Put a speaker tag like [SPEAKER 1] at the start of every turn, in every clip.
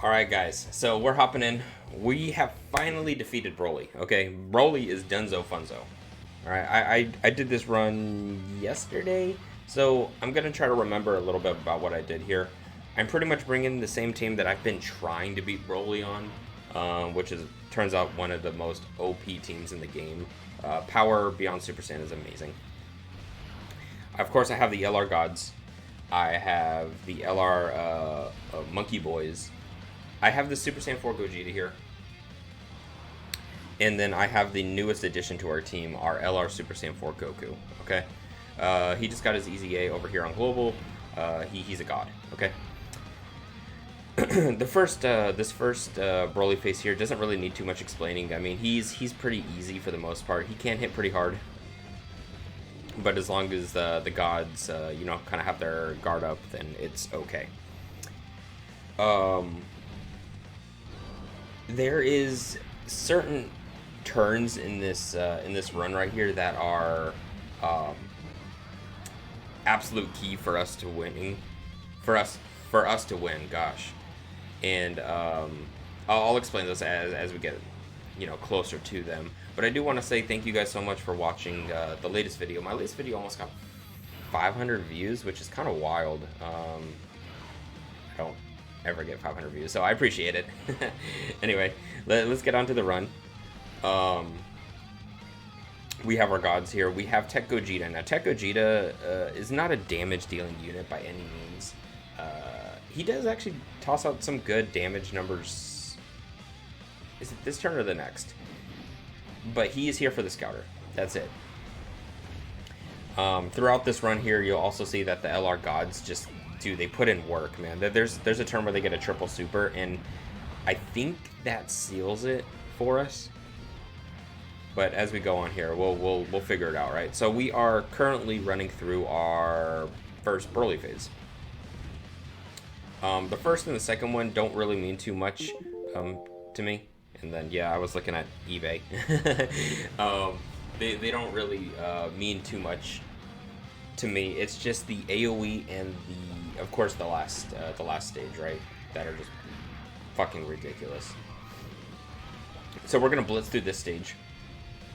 [SPEAKER 1] Alright guys, so we're hopping in. We have finally defeated Broly, okay? Broly is Dunzo Funzo. Alright, I did this run yesterday, so I'm going to try to remember a little bit about what I did here. I'm pretty much bringing the same team that I've been trying to beat Broly on, which turns out one of the most OP teams in the game. Power beyond Super Saiyan is amazing. Of course, I have the LR Gods. I have the LR Monkey Boys. I have the Super Saiyan 4 Gogeta here. And then I have the newest addition to our team, our LR Super Saiyan 4 Goku. Okay? He just got his Easy A over here on Global. He's a god. Okay? This first Broly face here doesn't really need too much explaining. I mean, he's pretty easy for the most part. He can hit pretty hard. But as long as the gods, kind of have their guard up, then it's okay. There is certain turns in this run right here that are absolute key for us to winning, for us to win. Gosh, and I'll explain this as we get closer to them. But I do want to say thank you guys so much for watching the latest video. My latest video almost got 500 views, which is kind of wild. I don't ever get 500 views, so I appreciate it. Anyway, let's get on to the run. We have our gods here. We have Tech Gogeta. Now, Tech Gogeta is not a damage-dealing unit by any means. He does actually toss out some good damage numbers. Is it this turn or the next? But he is here for the Scouter. That's it. Throughout this run here, you'll also see that the LR gods just they put in work, man. There's a turn where they get a triple super, and I think that seals it for us. But as we go on here, we'll figure it out, right? So we are currently running through our first Broly phase. The first and the second one don't really mean too much to me. And then, yeah, I was looking at eBay. They don't really mean too much to me. It's just the AOE and of course, the last stage, right? That are just fucking ridiculous. So we're gonna blitz through this stage.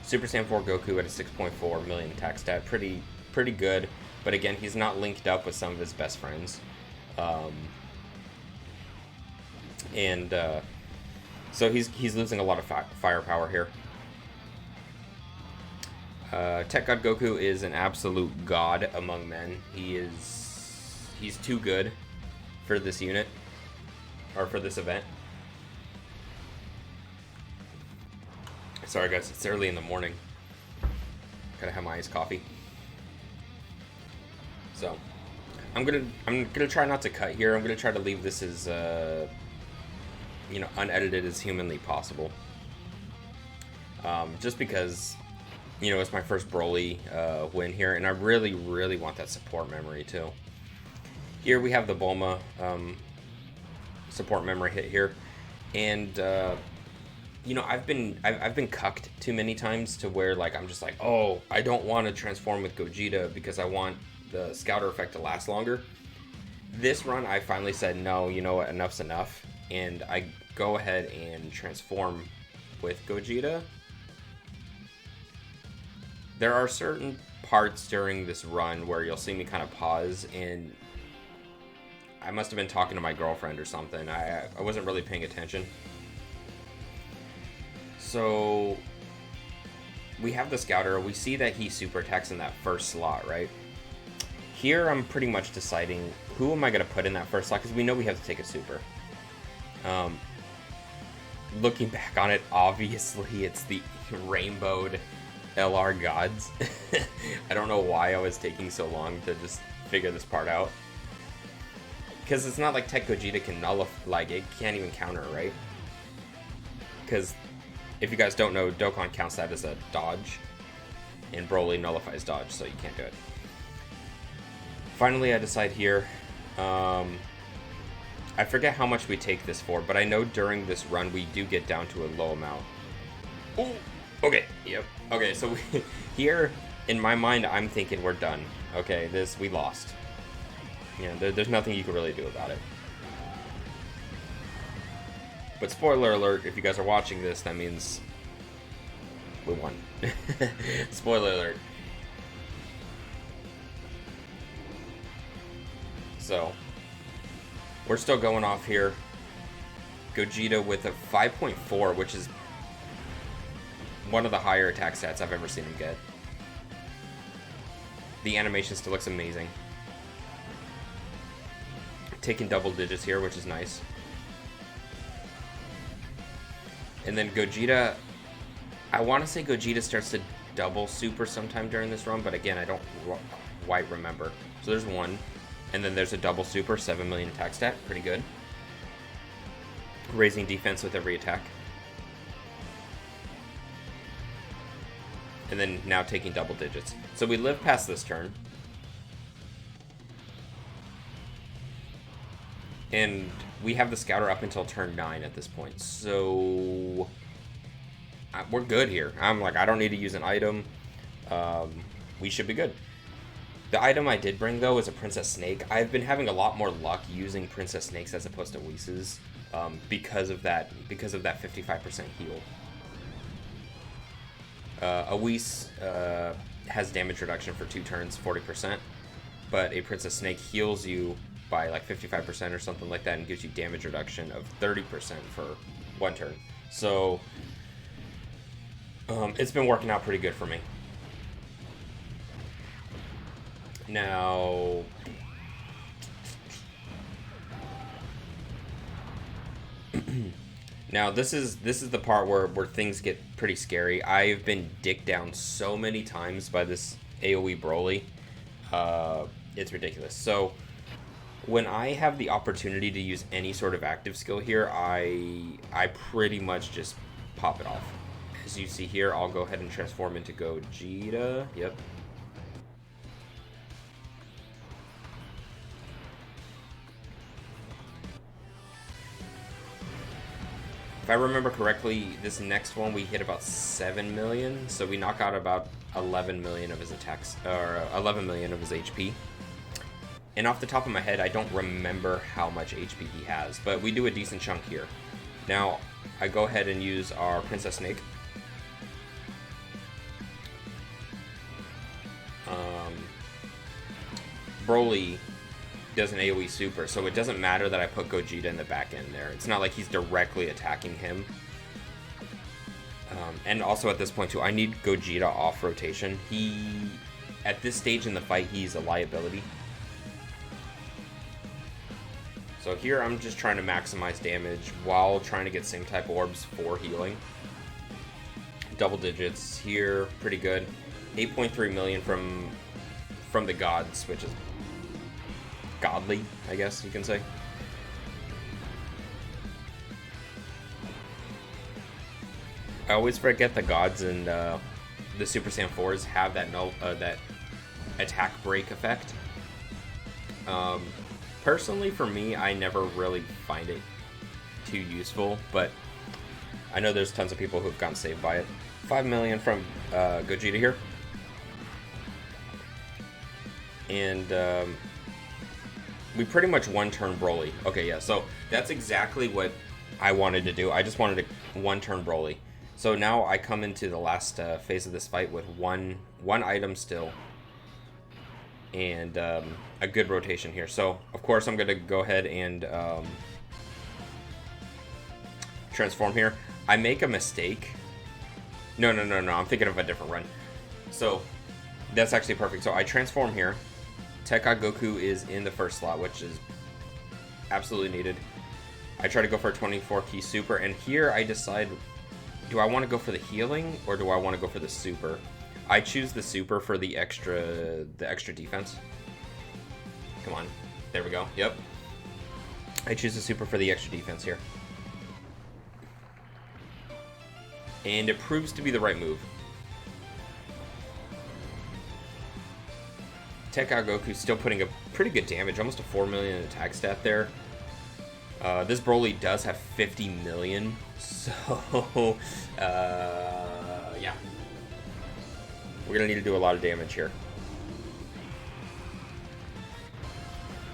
[SPEAKER 1] Super Saiyan 4 Goku at a 6.4 million attack stat, pretty good. But again, he's not linked up with some of his best friends, so he's losing a lot of firepower here. Tech God Goku is an absolute god among men. He's too good for this unit, or for this event. Sorry guys, it's early in the morning. Gotta have my iced coffee. So, I'm gonna try not to cut here. I'm gonna try to leave this as unedited as humanly possible. Just because it's my first Broly win here, and I really want that support memory too. Here we have the Bulma support memory hit here, and I've been cucked too many times to where I'm just like, oh, I don't want to transform with Gogeta because I want the Scouter effect to last longer. This run, I finally said no. You know what? Enough's enough, and I go ahead and transform with Gogeta. There are certain parts during this run where you'll see me kind of pause, and I must have been talking to my girlfriend or something. I wasn't really paying attention. So we have the Scouter. We see that he super attacks in that first slot, right? Here I'm pretty much deciding who am I going to put in that first slot, because we know we have to take a super. Looking back on it, obviously it's the rainbowed LR gods. I don't know why I was taking so long to just figure this part out. Because it's not like Tech Gogeta can nullify, it can't even counter, right? Because if you guys don't know, Dokkan counts that as a dodge, and Broly nullifies dodge, so you can't do it. Finally, I decide here. I forget how much we take this for, but I know during this run we do get down to a low amount. Ooh, okay, yep. Okay, so here, in my mind, I'm thinking we're done. Okay, we lost. There's nothing you can really do about it. But spoiler alert, if you guys are watching this, that means we won. Spoiler alert. So, we're still going off here. Gogeta with a 5.4, which is one of the higher attack stats I've ever seen him get. The animation still looks amazing. Taking double digits here, which is nice. And then Gogeta, I want to say Gogeta starts to double super sometime during this run, but again, I don't quite remember. So there's one. And then there's a double super, 7 million attack stat, pretty good. Raising defense with every attack. And then now taking double digits. So we live past this turn. And we have the scouter up until turn 9 at this point. So we're good here. I'm like, I don't need to use an item. We should be good. The item I did bring, though, is a Princess Snake. I've been having a lot more luck using Princess Snakes as opposed to Whis, because of that 55% heal. A Whis has damage reduction for 2 turns, 40%, but a Princess Snake heals you by like 55% or something like that and gives you damage reduction of 30% for 1 turn. So it's been working out pretty good for me. Now, this is the part where things get pretty scary. I've been dicked down so many times by this AOE Broly. It's ridiculous. So when I have the opportunity to use any sort of active skill here, I pretty much just pop it off. As you see here, I'll go ahead and transform into Gogeta. Yep. If I remember correctly, this next one we hit about 7 million, so we knock out about 11 million of his attacks, or 11 million of his HP. And off the top of my head, I don't remember how much HP he has, but we do a decent chunk here. Now, I go ahead and use our Princess Snake. Broly does an AoE super, so it doesn't matter that I put Gogeta in the back end there. It's not like he's directly attacking him. And also at this point too, I need Gogeta off rotation. At this stage in the fight, he's a liability. So here I'm just trying to maximize damage while trying to get same type orbs for healing. Double digits here, pretty good. 8.3 million from the gods, which is godly, I guess you can say. I always forget the gods and the Super Saiyan 4s have that that attack break effect. Personally, for me, I never really find it too useful, but I know there's tons of people who've gotten saved by it. 5 million from Gogeta here. And we pretty much one-turn Broly. Okay, yeah, so that's exactly what I wanted to do. I just wanted to one-turn Broly. So now I come into the last phase of this fight with one item still. And a good rotation here. So, of course, I'm going to go ahead and transform here. I make a mistake. No, I'm thinking of a different run. So, that's actually perfect. So, I transform here. Tekka Goku is in the first slot, which is absolutely needed. I try to go for a 24 key super, and here I decide, do I want to go for the healing or do I want to go for the super? I choose the super for the extra defense. Come on. There we go. Yep. I choose the super for the extra defense here. And it proves to be the right move. Tekka Goku's still putting a pretty good damage, almost a 4 million attack stat there. This Broly does have 50 million, so yeah. We're going to need to do a lot of damage here.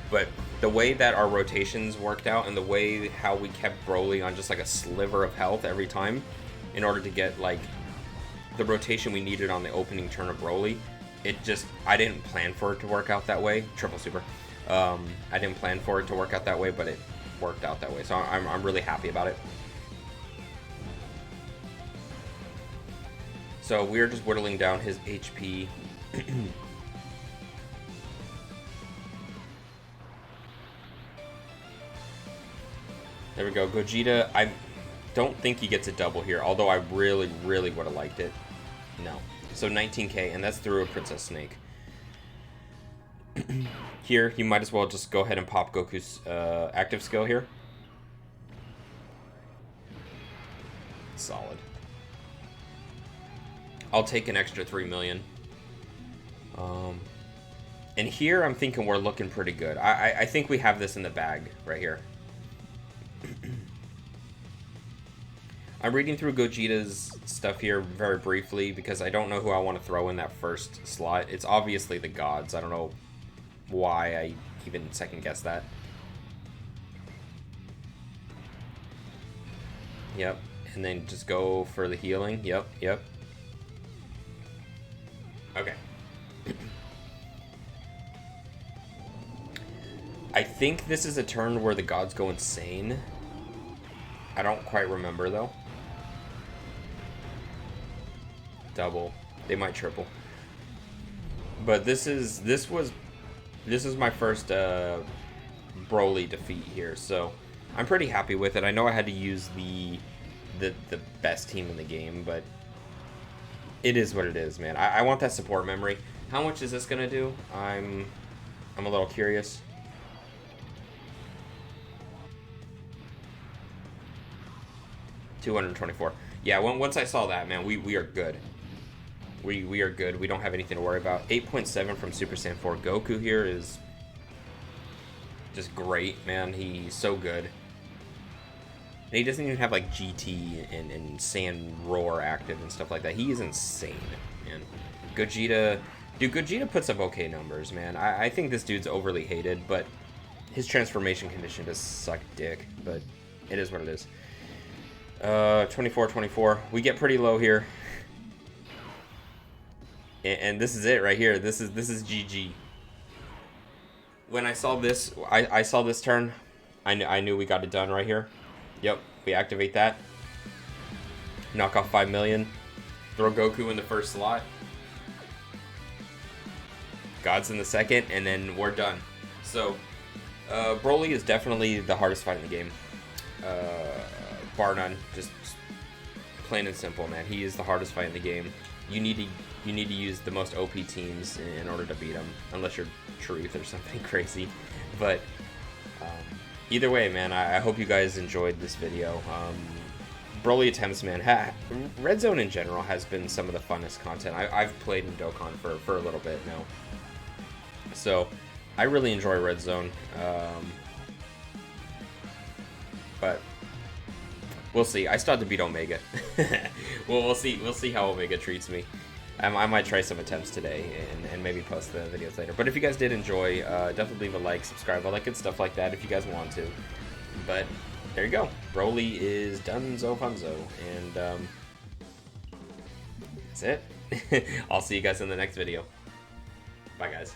[SPEAKER 1] But the way that our rotations worked out and the way how we kept Broly on just like a sliver of health every time in order to get like the rotation we needed on the opening turn of Broly, I didn't plan for it to work out that way. Triple super. I didn't plan for it to work out that way, but it worked out that way. So I'm really happy about it. So we're just whittling down his HP. There we go. Gogeta, I don't think he gets a double here, although I really, really would have liked it. No. So 19k, and that's through a Princess Snake. Here, you might as well just go ahead and pop Goku's active skill here. Solid. I'll take an extra 3 million. And here, I'm thinking we're looking pretty good. I think we have this in the bag right here. I'm reading through Gogeta's stuff here very briefly because I don't know who I want to throw in that first slot. It's obviously the gods. I don't know why I even second guess that. Yep. And then just go for the healing. Yep, yep. Okay. I think this is a turn where the gods go insane. I don't quite remember though. Double. They might triple. But this is my first Broly defeat here, so I'm pretty happy with it. I know I had to use the best team in the game, but it is what it is, man. I want that support memory. How much is this gonna do? I'm a little curious. $224. Yeah, once I saw that, man, we are good. We are good. We don't have anything to worry about. 8.7 from Super Saiyan 4. Goku here is just great, man. He's so good. And he doesn't even have like GT and Saiyan Roar active and stuff like that. He is insane, man. Gogeta, dude, Gogeta puts up okay numbers, man. I think this dude's overly hated, but his transformation condition does suck dick, but it is what it is. 24. We get pretty low here. And this is it right here. This is GG. When I saw this, I saw this turn, I knew we got it done right here. Yep, we activate that. Knock off 5 million. Throw Goku in the first slot. Gods in the second, and then we're done. So, Broly is definitely the hardest fight in the game. Bar none. Just plain and simple, man. He is the hardest fight in the game. You need to use the most OP teams in order to beat him, unless you're Truth or something crazy. But either way, man, I hope you guys enjoyed this video. Broly attempts, man. Red Zone in general has been some of the funnest content. I've played in Dokkan for a little bit now, so I really enjoy Red Zone. But we'll see. I still have to beat Omega. Well, we'll see how Omega treats me. I might try some attempts today and maybe post the videos later. But if you guys did enjoy, definitely leave a like, subscribe, all that good stuff like that if you guys want to. But there you go. Broly is Dunzo Funzo. And that's it. I'll see you guys in the next video. Bye, guys.